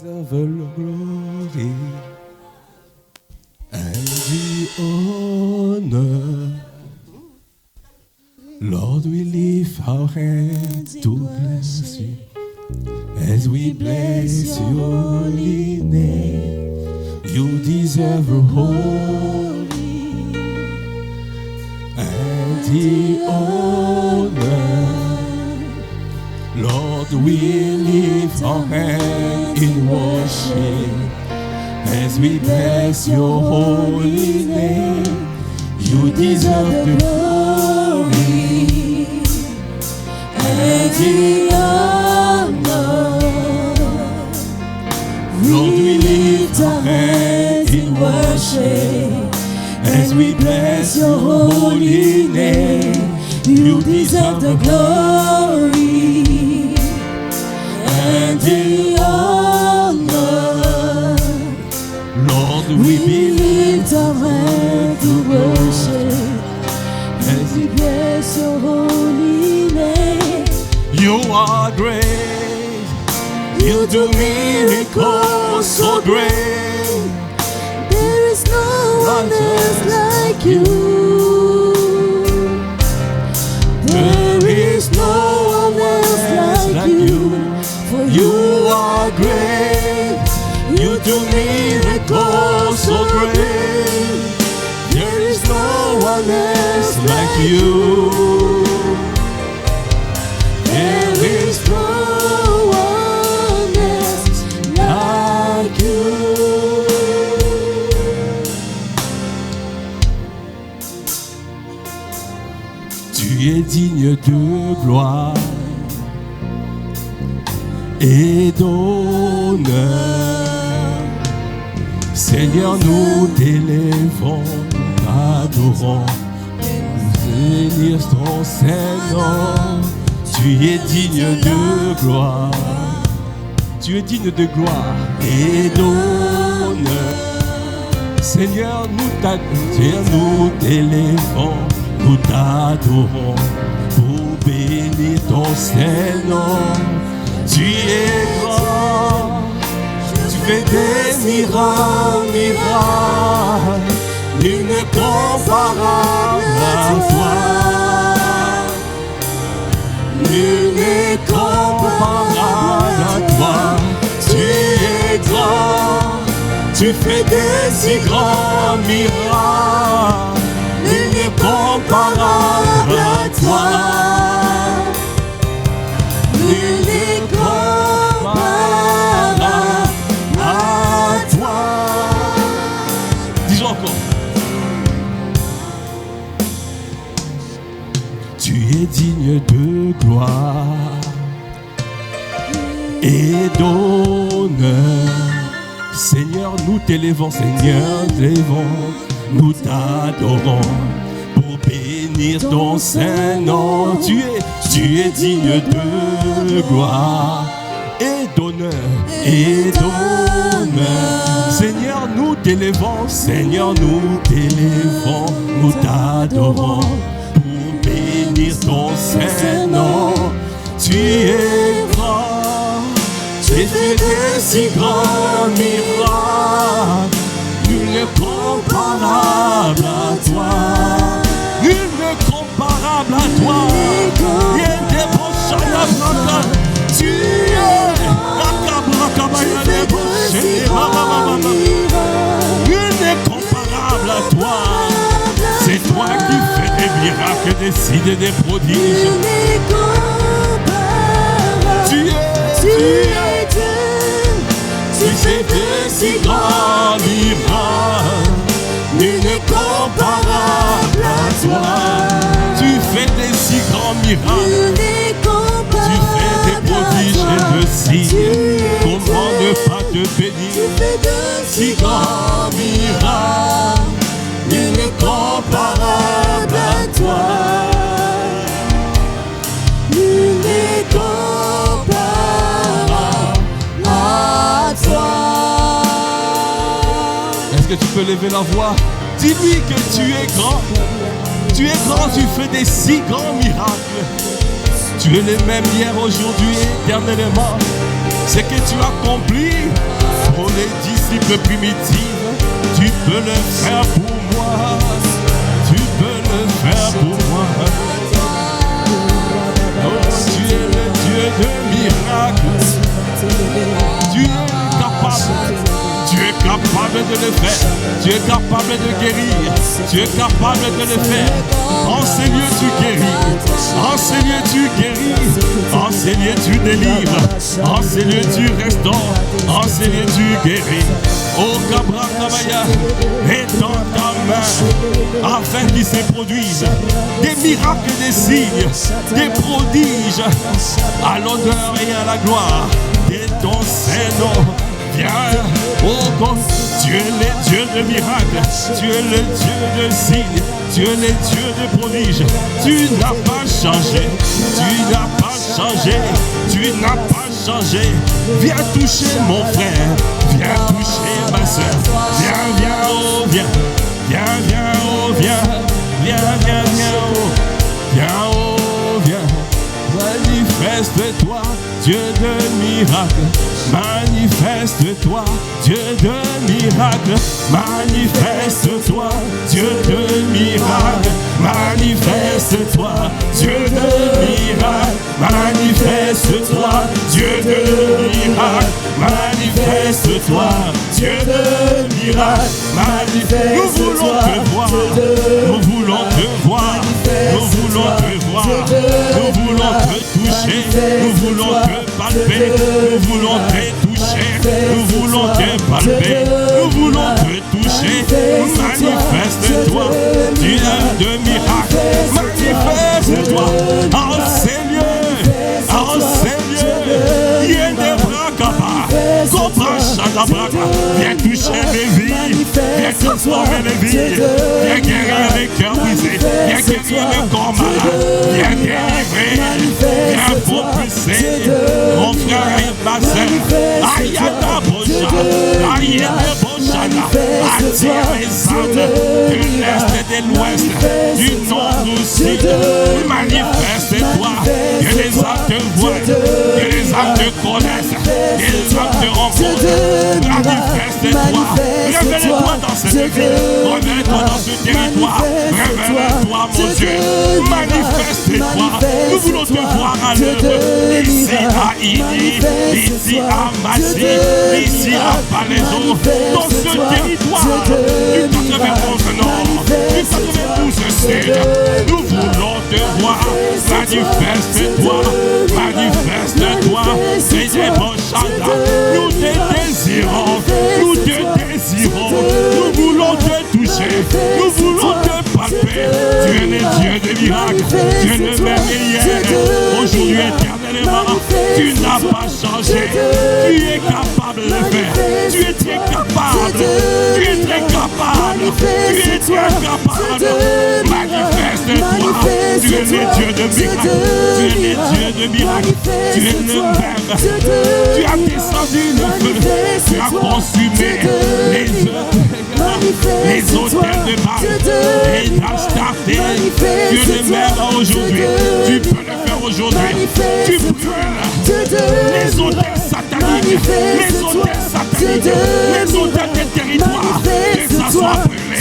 Of glory and the honor, Lord, we lift our hands to bless you as we bless your holy name. You deserve a holy and the honor. Lord, we lift our hands in worship as we bless your holy name. You deserve the glory and the honor. Lord, we lift our hands in worship as we bless your holy name. You deserve the glory and the honor. Lord, we lift our hands to worship as we bless your holy name. You are great, you do miracles so great. There is no one else like you. There is no one else like you. For you are great, you do miracles so great. There is no one else like you. There is no one else like you. Tu es digne de gloire et d'honneur. Seigneur, nous t'élèvons, adorons, bénir ton Saint-Nom. Tu es digne de gloire, tu es digne de gloire et d'honneur. Seigneur, nous t'élèvons, nous t'adorons, pour bénir ton Saint-Nom. Tu es grand, tu fais des miracles, nul n'est comparable à toi. Nul n'est comparable à toi. Tu es grand, tu fais des si grands miracles, nul n'est comparable à toi. Nul n'est comparable à toi. Disons encore. Tu es digne de gloire et d'honneur. Seigneur, nous t'élèvons, Seigneur, nous t'adorons pour bénir ton Saint-Nom. Tu es digne de gloire et d'honneur, Seigneur, nous t'élèvons, Seigneur, nous t'adorons pour bénir ton Saint-Nom. Tu es grand, tu fais des si grands miracles, nul n'est comparable à toi. Nul n'est comparable à toi. Tu es nul n'est comparable à toi. C'est toi qui fais des miracles, des signes et des prodiges. Tu es Dieu, tu fais des si grands miracles, nul n'est comparable à toi. Tu fais des si grands miracles, tu fais des prodiges et de signes. Comment ne pas te bénir? Tu fais de si grands miracles, nul n'est comparable à toi. Nul n'est comparable à toi. Est-ce que tu peux lever la voix? Dis-lui que tu es grand. Tu es grand, tu fais des si grands miracles. Tu es le même hier, aujourd'hui, éternellement. ce que tu accomplis pour les disciples primitifs, tu peux le faire pour moi. Tu peux le faire pour moi. Oh, tu es le Dieu de miracles. Tu es capable. Tu es capable de le faire. Tu es capable de guérir. Tu es capable de le faire. En ces lieux, tu guéris. En ces lieux, tu guéris. En ces lieux, tu délivres. En ces lieux, tu restaures. En ces lieux, tu guéris. Oh, Cabra Kabaya, étends ta main afin qu'il se produise des miracles, des signes, des prodiges à l'honneur et à la gloire de ton Saint-Nom. Viens, oh God, tu es le Dieu de miracles, tu es le Dieu de signes, tu es le Dieu de prodiges. Tu n'as pas changé, tu n'as pas changé, tu n'as pas changé. Viens toucher mon frère, viens toucher ma soeur. Viens, viens, oh, viens, viens, viens, oh, viens, viens, viens, viens, oh, viens, oh, viens. Manifeste-toi, Dieu de miracles. Manifeste-toi, Dieu de miracles. Manifeste-toi, Dieu de miracles. Manifeste-toi, Dieu de miracles. Manifeste-toi, Dieu de miracles. Manifeste-toi, Dieu de miracles. Nous voulons te voir. Nous voulons te voir. Nous voulons te voir. Nous voulons te toucher. Nous voulons te palper. Nous voulons te toucher. Nous voulons te palper. Nous voulons te toucher. Manifeste-toi, Dieu de miracles. Manifeste-toi en ces lieux. En ces lieux. Il y a des bras capables. Viens toucher les vies. Viens transformer les vies. Viens guérir les cœurs brisés. Viens guérir les corps malades. Viens délivrer. Viens propulser mon frère et ma soeur. Ayana Bocha. Ayana Bocha. Attire les âmes de l'est et de l'ouest, du nord au sud. Manifeste-toi. Que les âmes te voient. Que les âmes te connaissent. Que les âmes te rencontrent. Manifeste-toi. Révèle-toi dans cette ville. Révèle-toi dans ce territoire. Révèle-toi, mon Dieu. Manifeste-toi. Nous voulons te voir à l'œuvre. Ici à Ini, ici à Massy, ici à Palaiso, dans ce territoire du 91 Nord, du 92 Sud. Nous voulons te voir. Manifeste-toi. Manifeste-toi. C'est des bons chants. Nous te désirons. Nous te désirons. Nous voulons te toucher. Nous voulons te palper. Tu es le Dieu des miracles. Tu es le même hier. Aujourd'hui, éternellement. Tu n'as pas changé. Tu es capable de le faire. Tu es très capable. Tu es très capable. Tu es très capable. Manifeste-toi. Tu es le Dieu de miracles. Tu es le Dieu de miracles. Tu es le même. Tu as descendu le feu. Tu as consumé les hôtels de Baal et d'Astarté. Tu es le même aujourd'hui. Tu peux le faire aujourd'hui. Tu brûles les hôtels sataniques. Les hôtels sataniques. Les hôtels des territoires. Que ça soit brûlé.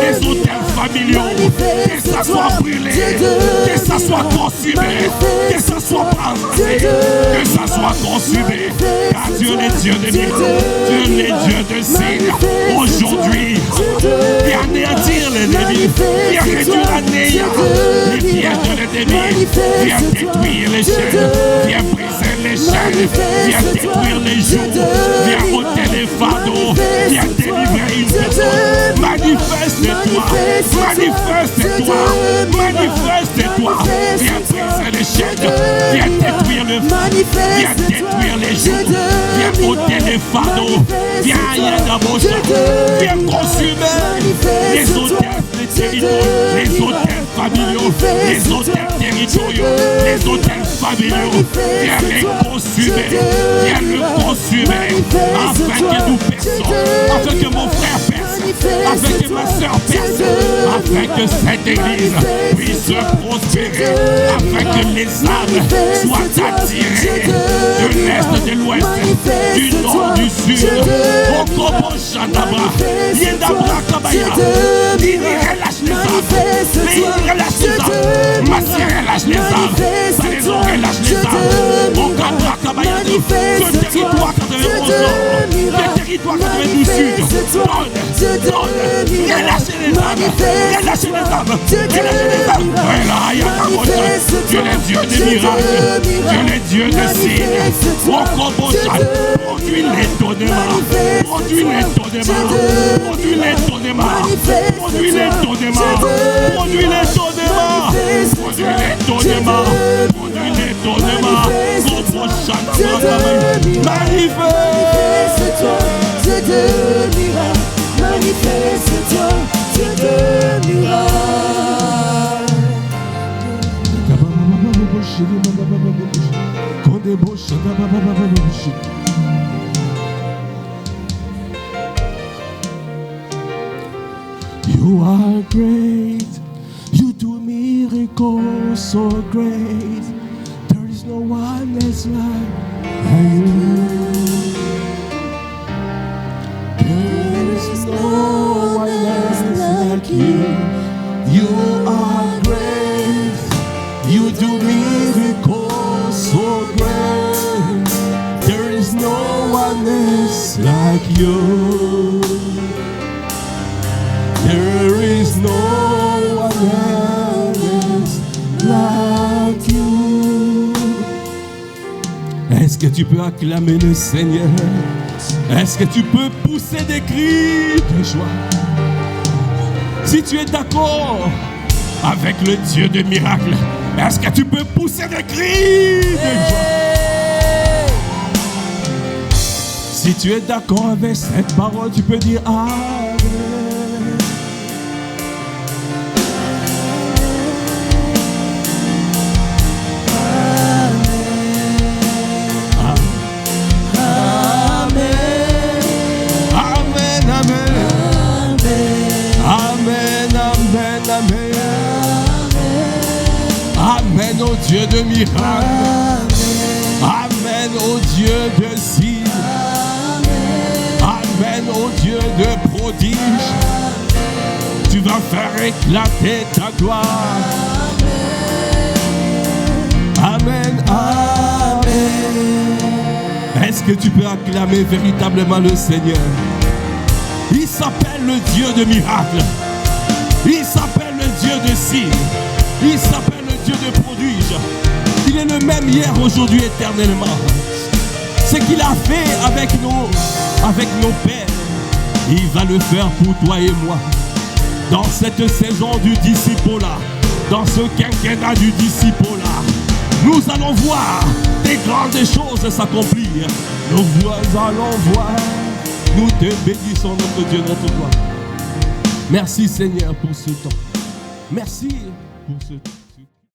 Les hôtels familiaux. Que ça soit brûlé. Que ça soit consumé. Que ça soit brasé. Que ça soit consumé. Car Dieu est le Dieu de miracles. Dieu est le Dieu de signes. Aujourd'hui, viens anéantir l'ennemi. Viens réduire à néant les pièges de l'ennemi. Viens détruire les chaînes. Viens briser les chaînes. Viens détruire les joues. Viens ôter les fardeaux. Viens délivrer une personne. Manifeste-toi. Manifeste-toi. Manifeste-toi. Viens briser les chaînes. Viens détruire le feu. Viens détruire les joues. Viens ôter les fardeaux. Viens viens consumer les hôtels des territoires, les hôtels familiaux, les hôtels territoriaux, les hôtels familiaux. Viens les consumer. Viens le consumer afin que nous perçons, afin que mon frère perce, afin que ma soeur perce, afin que cette église puisse prospérer, afin que les âmes soient attirées de l'est, de l'ouest, du nord, du sud. Okobo Shandaba, Yendabra Kabaya, Dini relâche les âmes, Léi relâche les âmes, Massi relâche les âmes, Salaison relâche les âmes, Okabra Kabaya, que territoire 91 nord, que territoire 92 sud, donne, relâchez les âmes, relâchez les âmes, relâchez les âmes. Dieu est Dieu de miracles, Dieu est Dieu de signes. Produis l'étonnement, produis l'étonnement, produis l'étonnement, produis l'étonnement, produis l'étonnement, produis l'étonnement, produis l'étonnement. Manifeste-toi, Dieu de miracles, manifeste-toi, Dieu de miracles. You are great, you do miracles so great. There is no one else like you. There is no one else like you. You are great, you do miracles so great. There is no one else like you. There is no one else like you. Est-ce que tu peux acclamer le Seigneur? Est-ce que tu peux pousser des cris de joie? Si tu es d'accord avec le Dieu de miracles, est-ce que tu peux pousser des cris de joie? Si tu es d'accord avec cette parole, tu peux dire Amen. Amen au Dieu de miracles. Amen au Dieu de signes. Amen au Dieu de prodiges. Tu vas faire éclater ta gloire. Amen, amen. Est-ce que tu peux acclamer véritablement le Seigneur? Il s'appelle le Dieu de miracles. Il s'appelle le Dieu de signes. Il s'appelle le Dieu de prodiges. Il est le même hier, aujourd'hui, éternellement. Ce qu'il a fait avec nos pères, il va le faire pour toi et moi. Dans cette saison du disciple-là, dans ce quinquennat du disciple-là, nous allons voir des grandes choses s'accomplir. Nous allons voir. Nous te bénissons, notre Dieu, notre gloire. Merci Seigneur pour ce temps. Merci pour ce temps.